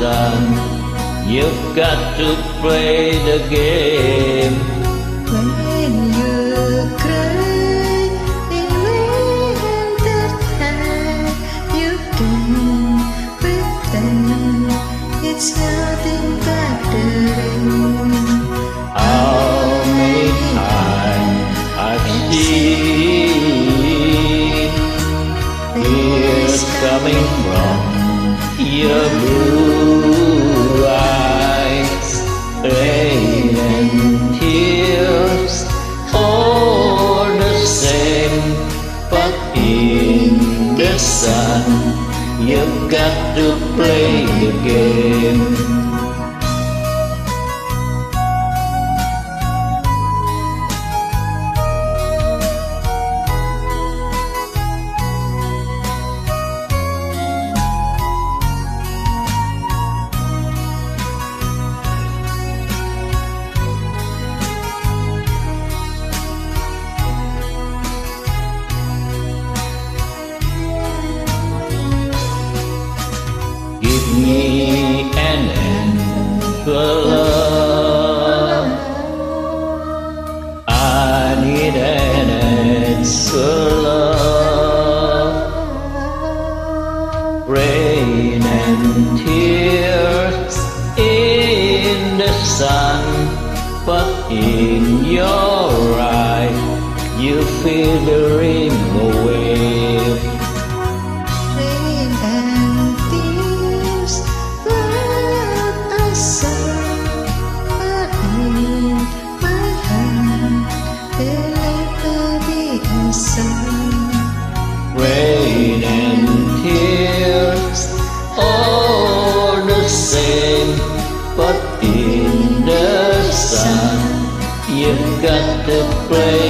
sun. You've got to play the game. When you cry in winter time, you can pretend it's nothing but the rain. How many times I've seen tears coming from your blue eyes. Rain and tears, all the same. But in the sun, you've got to play the game. Give me an answer, love. I need an answer, love. Rain and tears in the sun, but in your eyes you feel the rainbow wave. Rain and tears, what I saw, but in my heart there never be a sun. Rain and tears, all the same. But in the sun, you've got to play